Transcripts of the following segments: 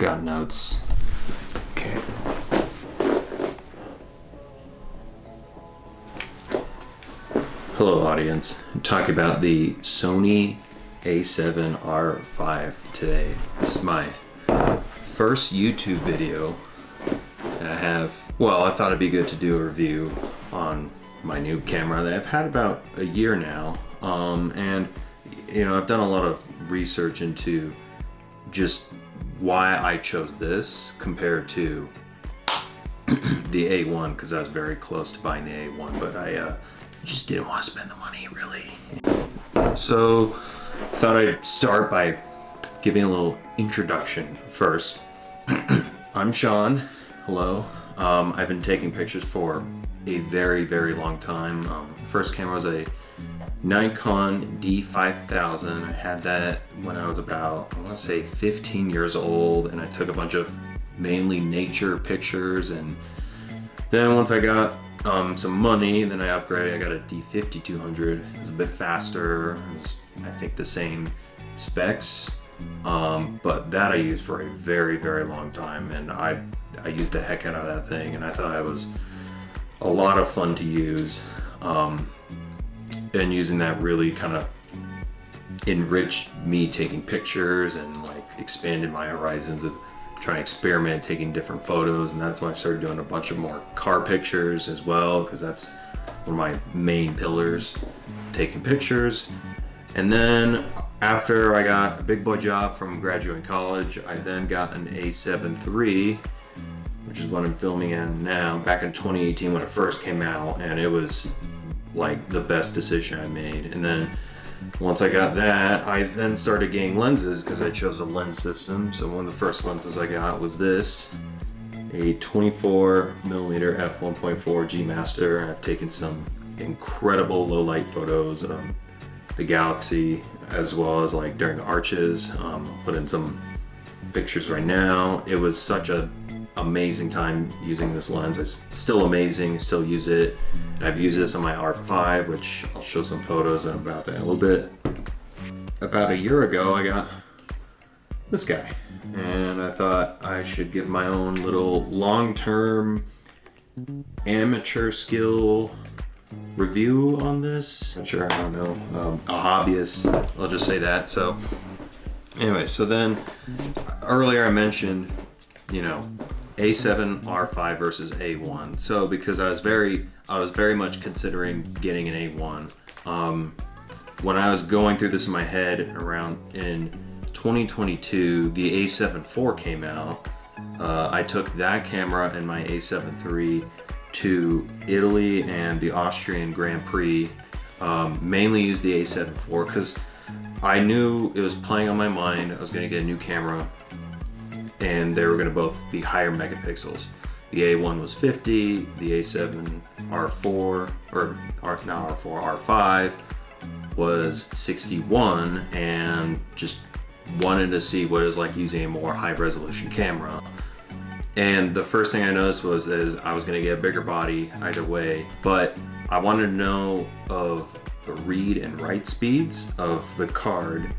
Got notes. Okay. Hello audience. Talk about the Sony A7RV today. This is my first YouTube video. And I thought it'd be good to do a review on my new camera that I've had about a year now. And you know, I've done a lot of research into just why I chose this compared to the A1, because I was very close to buying the A1, but I just didn't want to spend the money really. So thought I'd start by giving a little introduction first. I'm Sean. Hello. I've been taking pictures for a very, very long time. First camera was a Nikon D5000. I had that when I was about, I want to say 15 years old, and I took a bunch of mainly nature pictures. And then once I got some money, then I upgraded. I got a D5200. It was a bit faster. It was, I think, the same specs, but that I used for a very, very long time, and I used the heck out of that thing, and I thought it was a lot of fun to use. And using that really kind of enriched me taking pictures and like expanded my horizons with trying to experiment taking different photos. And that's why I started doing a bunch of more car pictures as well, because that's one of my main pillars, taking pictures. And then after I got a big boy job from graduating college, I then got an A7RV, which is what I'm filming in now, back in 2018 when it first came out, and it was like the best decision I made. And then once I got that, I then started getting lenses because I chose a lens system. So one of the first lenses I got was this, a 24mm f1.4 G Master. I've taken some incredible low light photos of the galaxy, as well as like during the arches. I'll put in some pictures right now. It was such a amazing time using this lens. It's still amazing, still use it. And I've used this on my R5, which I'll show some photos about that in a little bit. About a year ago, I got this guy, and I thought I should give my own little long-term amateur skill review on this. Not sure, I don't know, a hobbyist, I'll just say that. So anyway, so then earlier I mentioned, you know, A7RV versus A1. So because I was very much considering getting an A1. When I was going through this in my head around in 2022, the A7 IV came out. I took that camera and my A7 III to Italy and the Austrian Grand Prix. Mainly used the A7 IV because I knew it was playing on my mind. I was going to get a new camera, and they were going to both be higher megapixels. The A1 was 50, the A7R4, R5 was 61, and just wanted to see what it was like using a more high resolution camera. And the first thing I noticed was I was going to get a bigger body either way, but I wanted to know of the read and write speeds of the card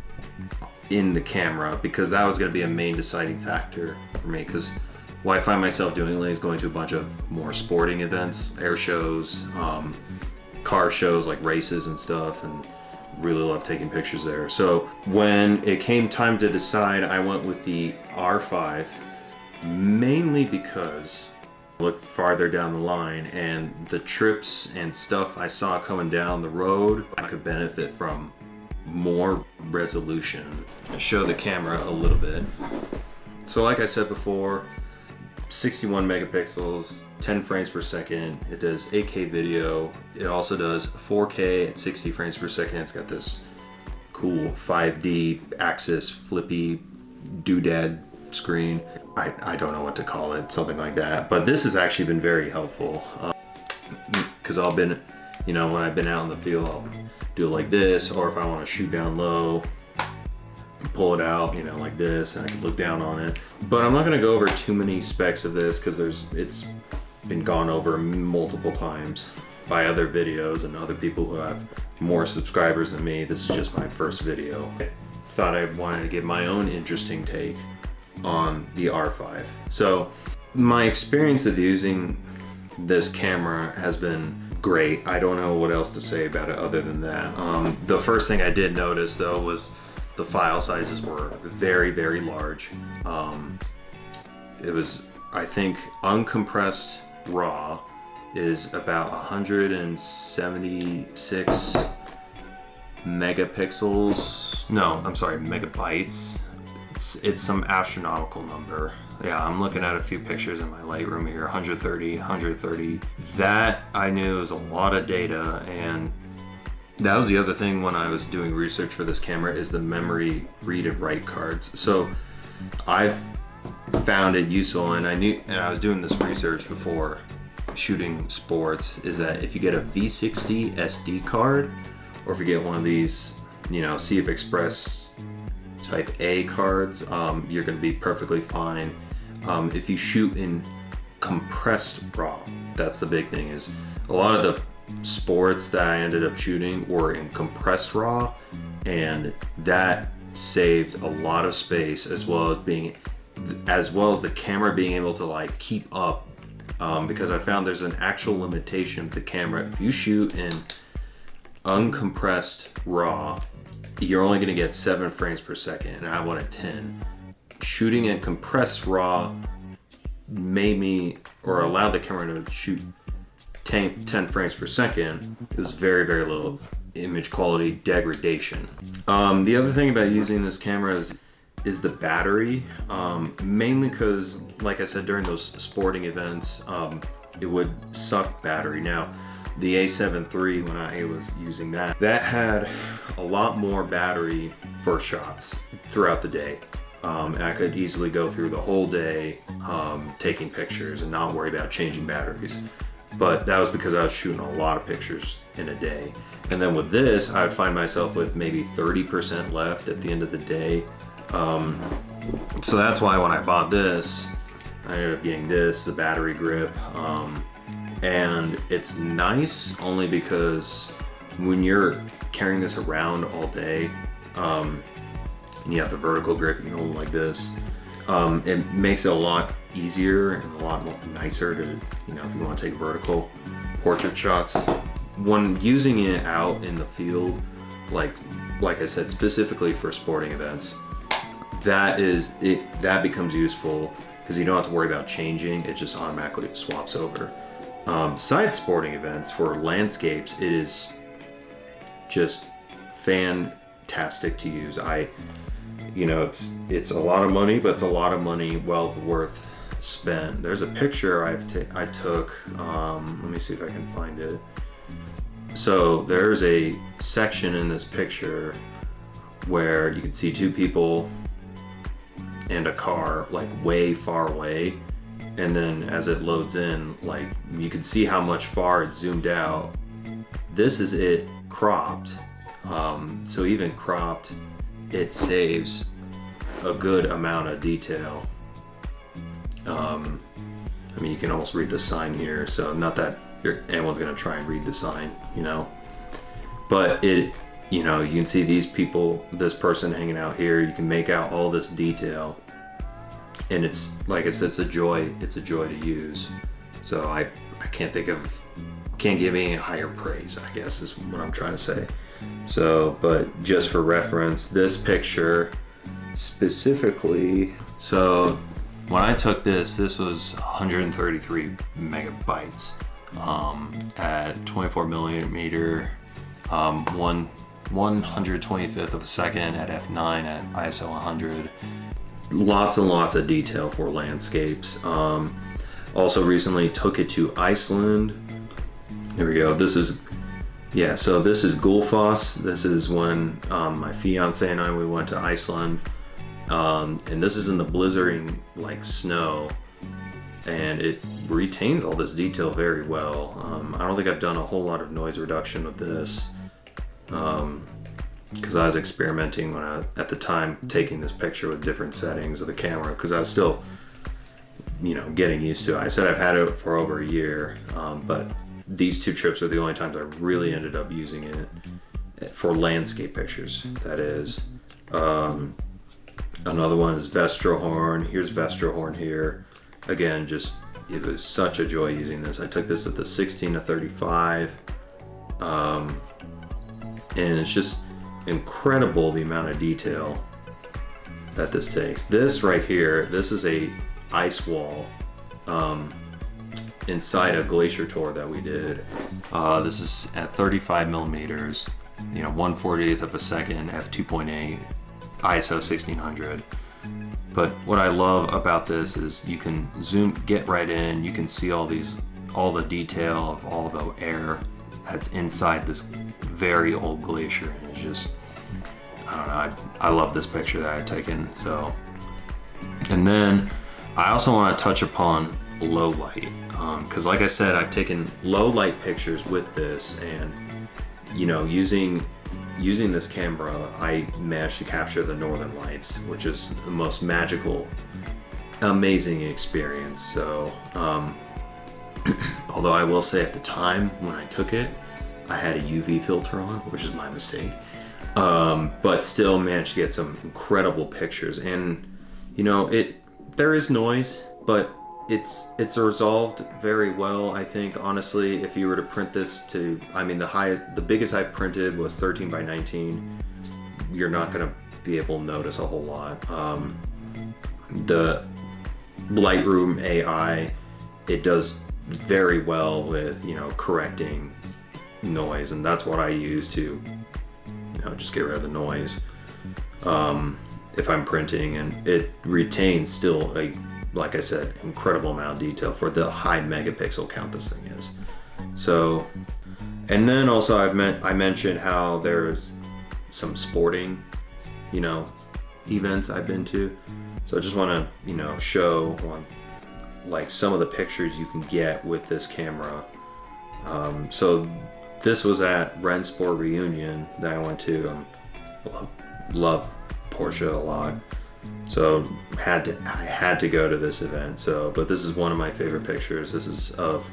in the camera, because that was going to be a main deciding factor for me. Because what I find myself doing lately is going to a bunch of more sporting events, air shows, car shows like races and stuff, and really love taking pictures there. So when it came time to decide, I went with the R5, mainly because I looked farther down the line, and the trips and stuff I saw coming down the road, I could benefit from more resolution. I'll show the camera a little bit. So like I said before, 61 megapixels, 10 frames per second. It does 8K video. It also does 4K at 60 frames per second. It's got this cool 5D axis flippy doodad screen. I don't know what to call it, something like that. But this has actually been very helpful, because I've been, you know, when I've been out in the field, I'll do it like this, or if I want to shoot down low, pull it out, you know, like this, and I can look down on it. But I'm not going to go over too many specs of this because it's been gone over multiple times by other videos and other people who have more subscribers than me. This is just my first video. I thought I wanted to give my own interesting take on the R5. So my experience of using this camera has been great. I don't know what else to say about it other than that. The first thing I did notice though was the file sizes were very, very large. It was, I think, uncompressed RAW is about 176 megapixels. No, I'm sorry, megabytes. It's some astronomical number. Yeah, I'm looking at a few pictures in my Lightroom here, 130. That I knew was a lot of data, and that was the other thing when I was doing research for this camera is the memory read and write cards. So I've found it useful, and I was doing this research before shooting sports, is that if you get a V60 SD card, or if you get one of these, you know, CF Express type A cards, you're going to be perfectly fine. If you shoot in compressed RAW, that's the big thing, is a lot of the sports that I ended up shooting were in compressed RAW, and that saved a lot of space, as well as the camera being able to like keep up, because I found there's an actual limitation with the camera. If you shoot in uncompressed RAW, you're only going to get 7 frames per second, and I wanted 10. Shooting in compressed RAW made me, or allowed the camera to shoot 10 frames per second. It was very, very low image quality degradation. The other thing about using this camera is the battery, mainly because, like I said, during those sporting events, it would suck battery. Now, the A7 III, when I was using that had a lot more battery for shots throughout the day. And I could easily go through the whole day taking pictures and not worry about changing batteries. But that was because I was shooting a lot of pictures in a day. And then with this, I would find myself with maybe 30% left at the end of the day. So that's why when I bought this, I ended up getting this, the battery grip. And it's nice only because when you're carrying this around all day, and you have the vertical grip, you hold like this, it makes it a lot easier and a lot more nicer to, you know, if you want to take vertical portrait shots. When using it out in the field, like I said, specifically for sporting events, that becomes useful because you don't have to worry about changing, it just automatically swaps over. Besides sporting events, for landscapes, it is just fantastic to use. You know, it's a lot of money, but it's a lot of money well worth spent. There's a picture I took. Let me see if I can find it. So there's a section in this picture where you can see 2 people and a car like way far away. And then as it loads in, like you can see how much far it zoomed out. This is it cropped. So even cropped, it saves a good amount of detail. I mean, you can almost read the sign here. So not that anyone's gonna try and read the sign, you know, but you know, you can see these people, this person hanging out here. You can make out all this detail. And it's, like I said, it's a joy to use. So I can't give any higher praise, I guess is what I'm trying to say. So, but just for reference, this picture specifically, so when I took this was 133 megabytes at 24 millimeter, 125th of a second at f9 at ISO 100. Lots and lots of detail for landscapes. Also recently took it to Iceland. Here we go. This is Gullfoss. This is when my fiance and I, we went to Iceland. And this is in the blizzarding like snow, and it retains all this detail very well. I don't think I've done a whole lot of noise reduction with this. Because I was experimenting when at the time taking this picture with different settings of the camera, because I was still, you know, getting used to it. I said I've had it for over a year, but these 2 trips are the only times I really ended up using it for landscape pictures, that is. Another one is Vestrahorn. Here's Vestrahorn here. Again, just, it was such a joy using this. I took this at the 16-35. And it's just incredible the amount of detail that this takes. This right here, this is a ice wall inside a glacier tour that we did. This is at 35 millimeters, 1/40th of a second, f2.8, ISO 1600. But what I love about this is you can zoom, get right in, you can see all the detail of all the air that's inside this very old glacier, and it's just, I don't know, I love this picture that I've taken. So, and then I also want to touch upon low light, because like I said, I've taken low light pictures with this, and using this camera, I managed to capture the northern lights, which is the most magical, amazing experience. So although I will say at the time when I took it, I had a UV filter on, which is my mistake, but still managed to get some incredible pictures. And there is noise, but it's resolved very well, I think. Honestly, if you were to print this to, the biggest I printed was 13x19. You're not gonna be able to notice a whole lot. The Lightroom AI, it does very well with correcting noise, and that's what I use to just get rid of the noise if I'm printing, and it retains still like I said, incredible amount of detail for the high megapixel count this thing is. So, and then also I mentioned how there's some sporting events I've been to, so I just want to show like some of the pictures you can get with this camera. So this was at Rensport Reunion that I went to. Love Porsche a lot, so I had to go to this event. So, but this is one of my favorite pictures. This is of,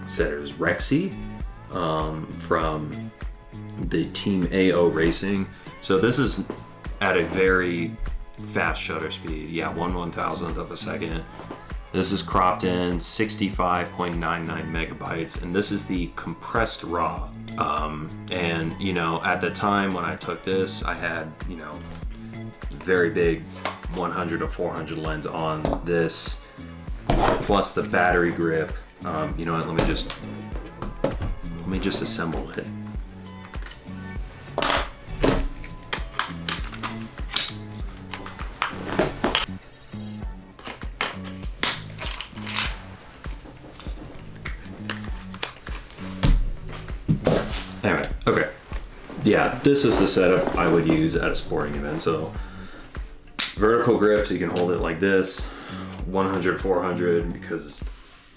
said it was Rexy from the Team AO Racing. So this is at a very fast shutter speed. Yeah, 1/1000th of a second. This is cropped in 65.99 megabytes, and this is the compressed RAW. And at the time when I took this, I had very big 100-400 lens on this, plus the battery grip. You know what? Let me just assemble it. Anyway, okay. Yeah, this is the setup I would use at a sporting event. So vertical grips, you can hold it like this, 100-400, because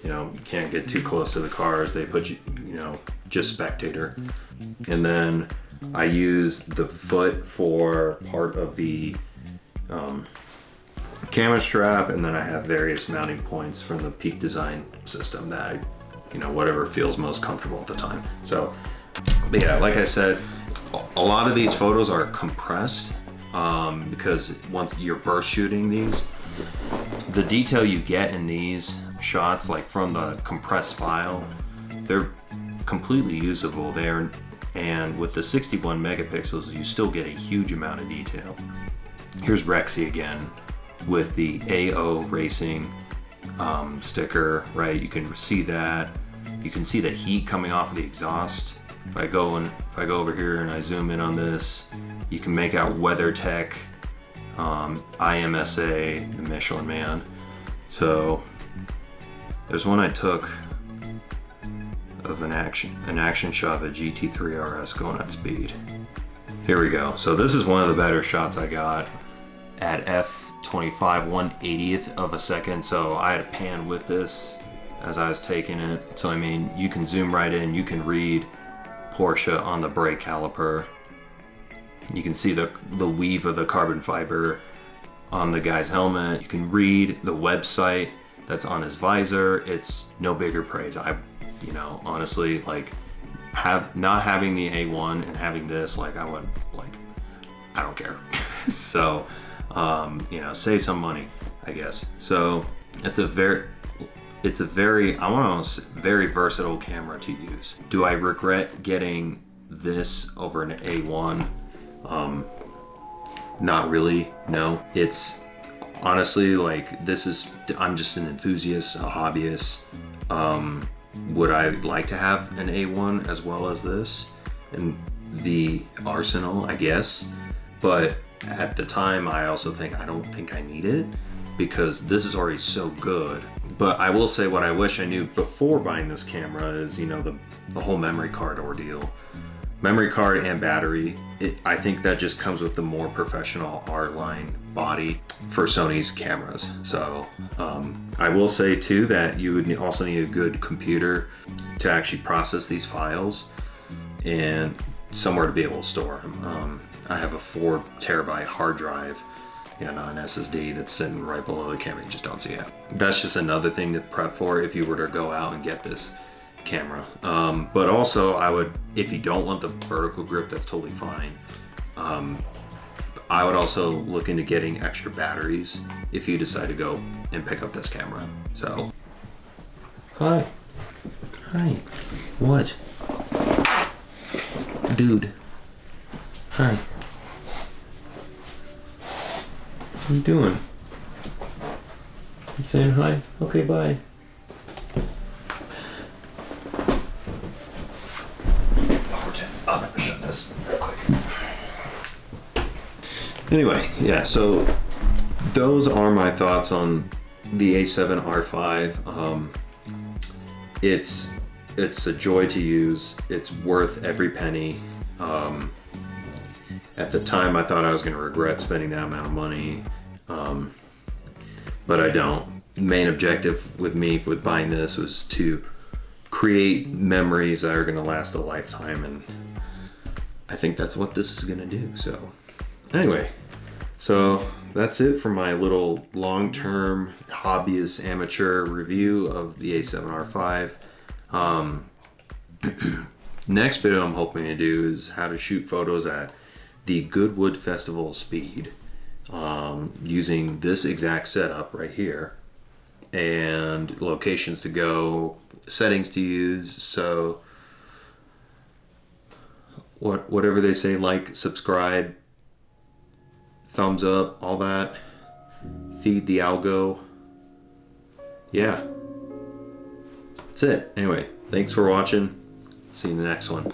you can't get too close to the cars. They put you, just spectator. And then I use the foot for part of the camera strap, and then I have various mounting points from the Peak Design system that whatever feels most comfortable at the time. So, but yeah, like I said, a lot of these photos are compressed because once you're burst shooting these, the detail you get in these shots, like from the compressed file, they're completely usable there. And with the 61 megapixels, you still get a huge amount of detail. Here's Rexy again with the AO Racing sticker, right? You can see that. You can see the heat coming off of the exhaust. If I go over here and I zoom in on this, you can make out WeatherTech, IMSA, the Michelin Man. So there's one I took of an action shot of a GT3 RS going at speed. Here we go. So this is one of the better shots I got at f/25, 1/80th of a second. So I had a pan with this as I was taking it. So you can zoom right in, you can read Porsche on the brake caliper. You can see the weave of the carbon fiber on the guy's helmet. You can read the website that's on his visor. It's no bigger praise. Honestly, not having the A1 and having this, I don't care. So You know, save some money, I guess. So it's a very very versatile camera to use. Do I regret getting this over an A1? Not really, no. It's honestly like, I'm just an enthusiast, a hobbyist. Would I like to have an A1 as well as this in the arsenal? I guess. But at the time, I don't think I need it, because this is already so good. But I will say, what I wish I knew before buying this camera is, you know, the whole memory card ordeal. Memory card and battery, I think that just comes with the more professional R-line body for Sony's cameras. So I will say too that you would also need a good computer to actually process these files and somewhere to be able to store them. I have a 4 terabyte hard drive, you know, an SSD that's sitting right below the camera. You just don't see it. That's just another thing to prep for if you were to go out and get this camera. But also, I would, if you don't want the vertical grip, that's totally fine. I would also look into getting extra batteries if you decide to go and pick up this camera. So, hi. What? Dude. Hi. What are you doing? You saying hi? Okay, bye. I'm gonna shut this real quick. Anyway, yeah, so those are my thoughts on the A7RV. It's a joy to use. It's worth every penny. At the time, I thought I was going to regret spending that amount of money, but I don't. Main objective with me with buying this was to create memories that are going to last a lifetime, and I think that's what this is going to do. So anyway, so that's it for my little long-term hobbyist amateur review of the A7RV. Next video I'm hoping to do is how to shoot photos at the Goodwood Festival speed, using this exact setup right here, and locations to go, settings to use. So whatever they say, like, subscribe, thumbs up, all that, feed the algo. Yeah, that's it. Anyway, thanks for watching. See you in the next one.